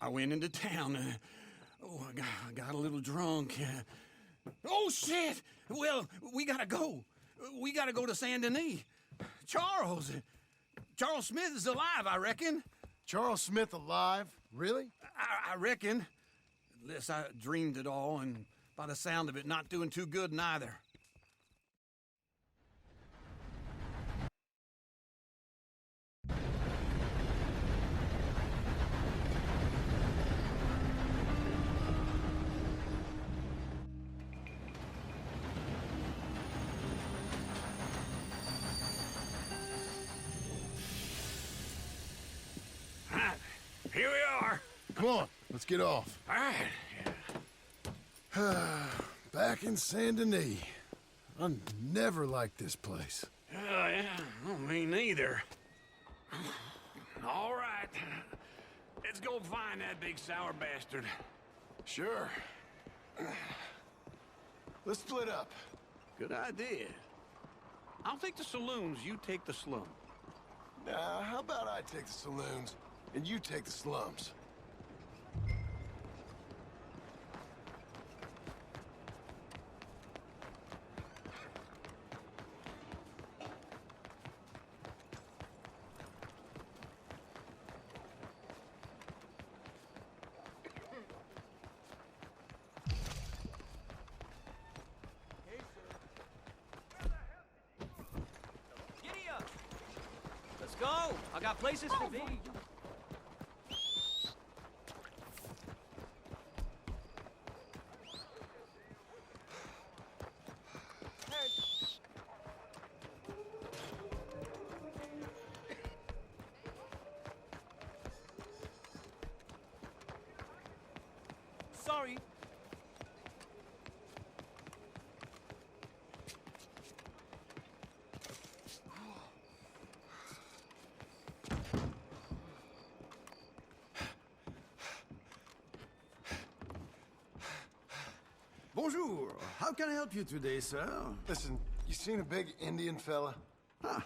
I went into town. I got a little drunk. Oh, shit! Well, we gotta go. We gotta go to Saint Denis. Charles Smith is alive, I reckon. Charles Smith alive? Really? I reckon. Unless I dreamed it all, and by the sound of it, not doing too good neither. Here we are. Come on, let's get off. All right. Back in Saint Denis. I never liked this place. Yeah, well, me neither. All right. Let's go find that big sour bastard. Sure. Let's split up. Good idea. I'll take the saloons, you take the slum. Nah, how about I take the saloons, and you take the slums? Let's go! I got places to be. Sorry. Bonjour. How can I help you today, sir? Listen, you seen a big Indian fella? Ah,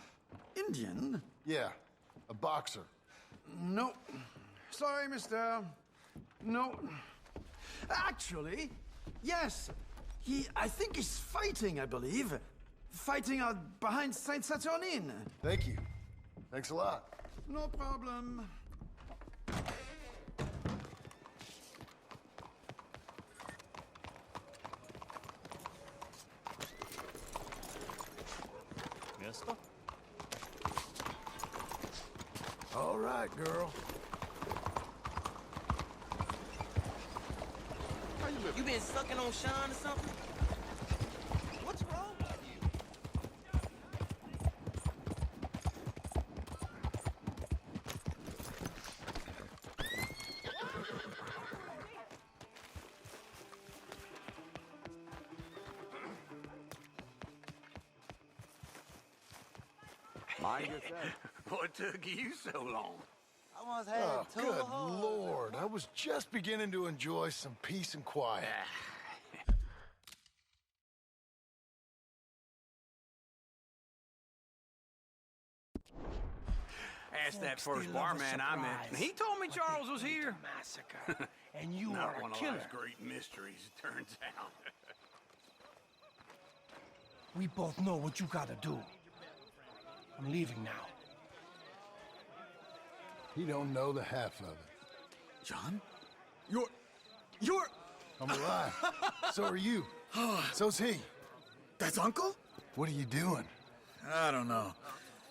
Indian? Yeah, a boxer. No. Sorry, mister. No. Actually, yes. I think he's fighting, I believe. Fighting out behind Saint Saturnin. Thank you. Thanks a lot. No problem. Mister? All right, girl. You been sucking on Sean or something? What's wrong with you? Mind yourself. What took you so long? I once had Oh, two good hearts. Lord. I was just beginning to enjoy some peace and quiet. Asked that Folks, first they love a barman I met. surprise. He told me But Charles they was hate here. the massacre. And you Not are one a of killer. life's great mysteries, it turns out. We both know what you gotta do. I'm leaving now. He don't know the half of it. John? You're... I'm alive. So are you. So's he. That's Uncle? What are you doing? I don't know.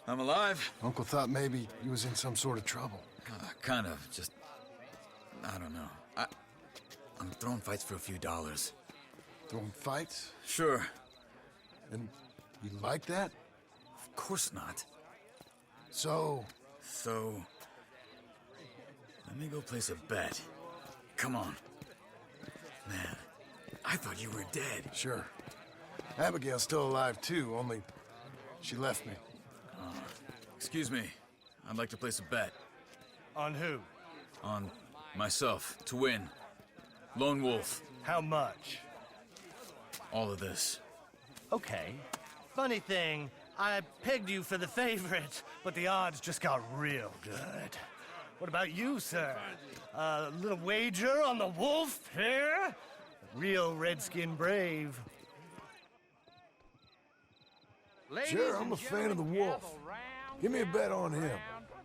I'm alive. Uncle thought maybe he was in some sort of trouble. Kind of. Just... I don't know. I'm throwing fights for a few dollars. Throwing fights? Sure. And you like that? Of course not. So, So... Let me go place a bet. Come on. Man, I thought you were dead. sure. Abigail's still alive too, only she left me. Excuse me. I'd like to place a bet. On who? On myself, to win. Lone Wolf. How much? All of this. Okay. Funny thing, I pegged you for the favorite, but the odds just got real good. What about you, sir? A little wager on the wolf here? Real redskin brave. Sure, I'm a fan of the wolf. Give me a bet on him.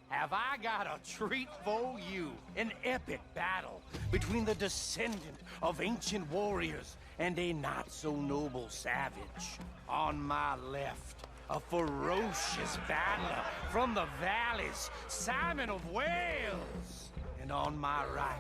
Have I got a treat for you? An epic battle between the descendant of ancient warriors and a not-so-noble savage. On my left, a ferocious battler from the valleys, Simon of Wales. And on my right,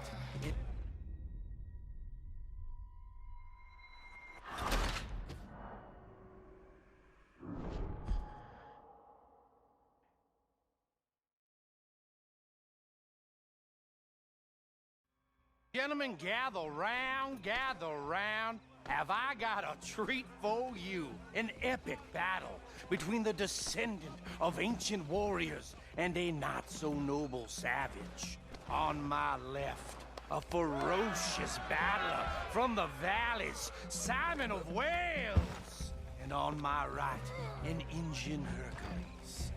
Gentlemen, gather round, gather round. Have I got a treat for you? An epic battle between the descendant of ancient warriors and a not-so-noble savage. On my left, a ferocious battler from the valleys, Simon of Wales. And on my right, an Indian Hercules.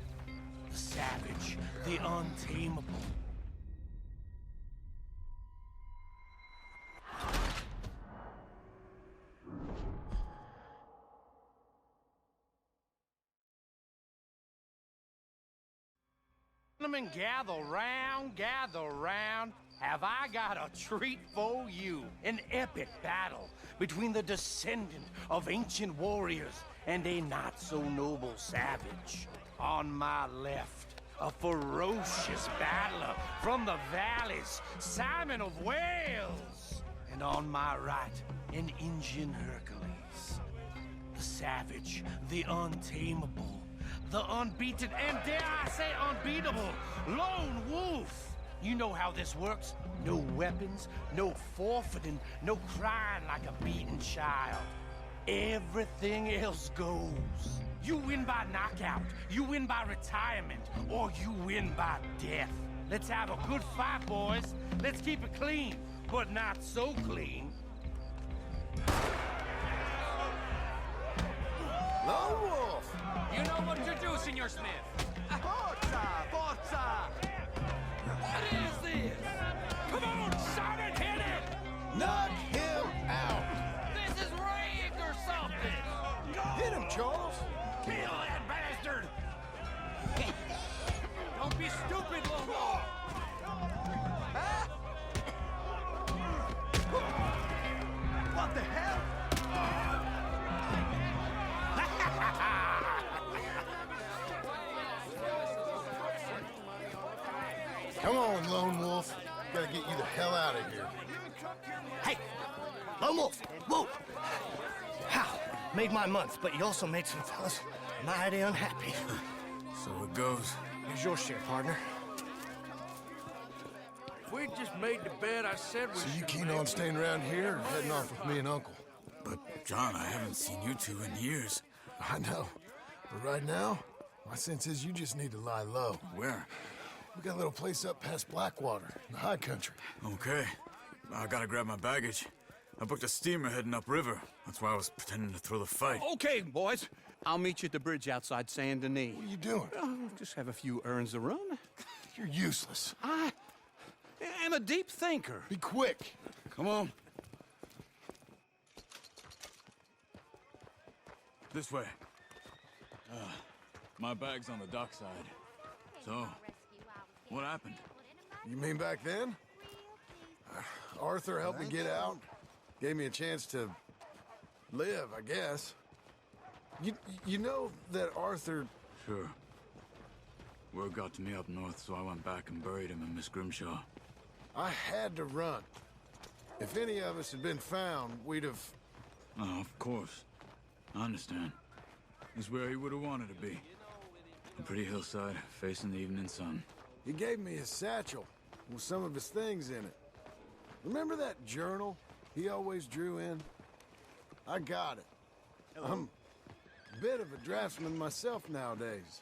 The savage, the untamable. Gentlemen, gather round, gather round. Have I got a treat for you? An epic battle between the descendant of ancient warriors and a not-so-noble savage. On my left, a ferocious battler from the valleys, Simon of Wales. And on my right, an Indian Hercules. The savage, the untamable, the unbeaten, and dare I say unbeatable, Lone Wolf. You know how this works. No weapons, no forfeiting, no crying like a beaten child. Everything else goes. You win by knockout, you win by retirement, or you win by death. Let's have a good fight, boys. Let's keep it clean, but not so clean. Lone Wolf! You know what to do, Senor Smith. Forza! Forza! What is this? Come on, Simon, hit it! Knock him out! This is rigged or something! Hit him, Charles! Kill that bastard! Don't be stupid, Lone Wolf! What the hell? Come on, Lone Wolf. Gotta get you the hell out of here. Hey! Lone Wolf! Whoa! How? Made my month, but you also made some fellas mighty unhappy. So it goes. Here's your share, partner. If we just made the bed, I said we So you should keen make. on staying around here or heading off with me and Uncle? But, John, I haven't seen you two in years. I know. But right now, my sense is you just need to lie low. Where? We got a little place up past Blackwater, in the high country. Okay. I gotta grab my baggage. I booked a steamer heading upriver. That's why I was pretending to throw the fight. Okay, boys. I'll meet you at the bridge outside Saint Denis. What are you doing? Oh, just have a few errands to run. You're useless. I am a deep thinker. Be quick. Come on. This way. My bag's on the dockside. So, what happened? You mean back then? Arthur helped me get out. Gave me a chance to live, I guess. You know that Arthur... Sure. Word got to me up north, so I went back and buried him in Miss Grimshaw. I had to run. If any of us had been found, we'd have... Oh, of course. I understand. He's where he would have wanted to be. A pretty hillside, facing the evening sun. He gave me his satchel with some of his things in it. Remember that journal he always drew in? I got it. I'm a bit of a draftsman myself nowadays.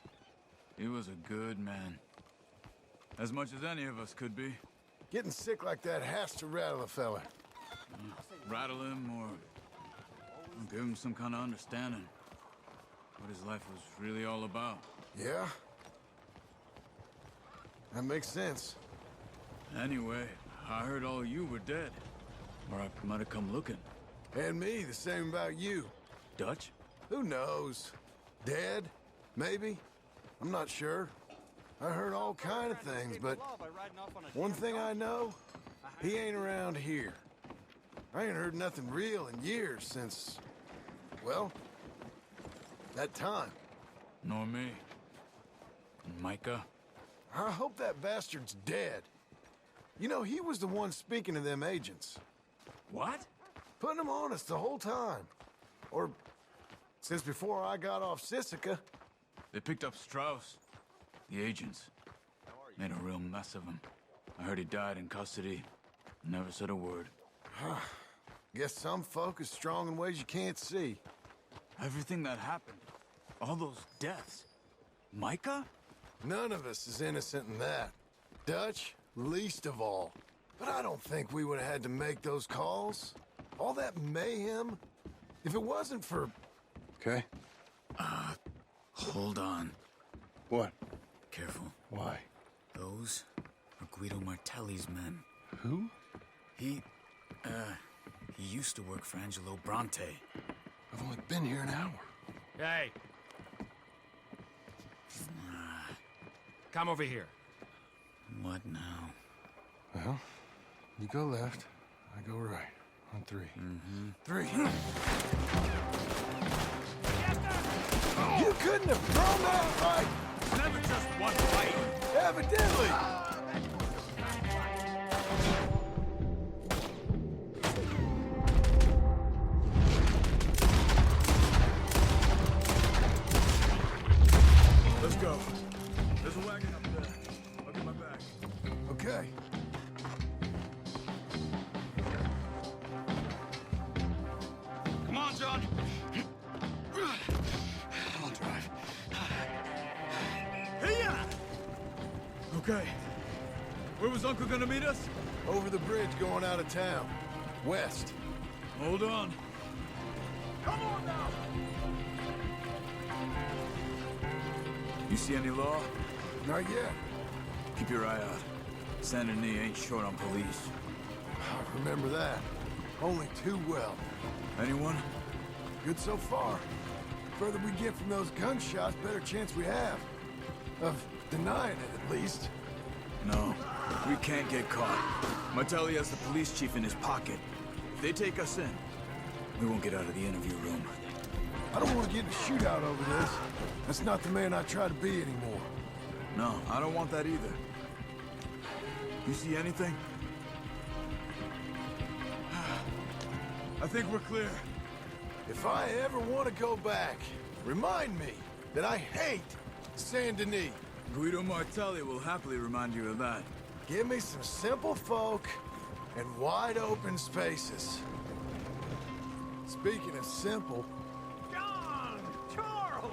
He was a good man. As much as any of us could be. Getting sick like that has to rattle a fella. Rattle him or give him some kind of understanding. What his life was really all about. Yeah? That makes sense. Anyway, I heard all you were dead. Or I might have come looking. And me, the same about you. Dutch? Who knows? Dead? Maybe? I'm not sure. I heard all kind of things, but one thing I know, he ain't around here. I ain't heard nothing real in years since, well, that time. Nor me. And Micah? I hope that bastard's dead. You know, he was the one speaking to them agents. What? Putting them on us the whole time. Or since before I got off Sisika. They picked up Strauss. The agents. Made a real mess of him. I heard he died in custody. Never said a word. Guess some folk is strong in ways you can't see. Everything that happened. All those deaths. Micah? None of us is innocent in that. Dutch, least of all. But I don't think we would have had to make those calls. All that mayhem. If it wasn't for... Okay. Hold on. What? Careful. Why? Those are Guido Martelli's men. Who? He used to work for Angelo Bronte. I've only been here an hour. Hey. Come over here. What now? Well, you go left, I go right. On three. Three. You couldn't have thrown that fight! It's never just one fight. Evidently! Let's go. There's a wagon up there. I'll get my bag. Okay. Come on, John. I'll drive. Okay. Where was Uncle gonna meet us? Over the bridge going out of town. West. Hold on. Come on now! You see any law? Not yet. Keep your eye out. Saint Denis ain't short on police. I remember that. Only too well. Anyone? Good so far. Further we get from those gunshots, better chance we have. Of denying it, at least. No. We can't get caught. Martelli has the police chief in his pocket. If they take us in, we won't get out of the interview room. I don't want to get in a shootout over this. That's not the man I try to be anymore. No, I don't want that either. You see anything? I think we're clear. If I ever want to go back, remind me that I hate Saint Denis. Guido Martelli will happily remind you of that. Give me some simple folk and wide open spaces. Speaking of simple, John! Charles!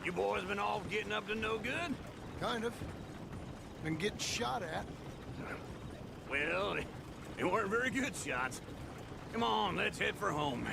You boys been all getting up to no good? kind of. Been getting shot at. Well, they weren't very good shots. Come on, let's head for home.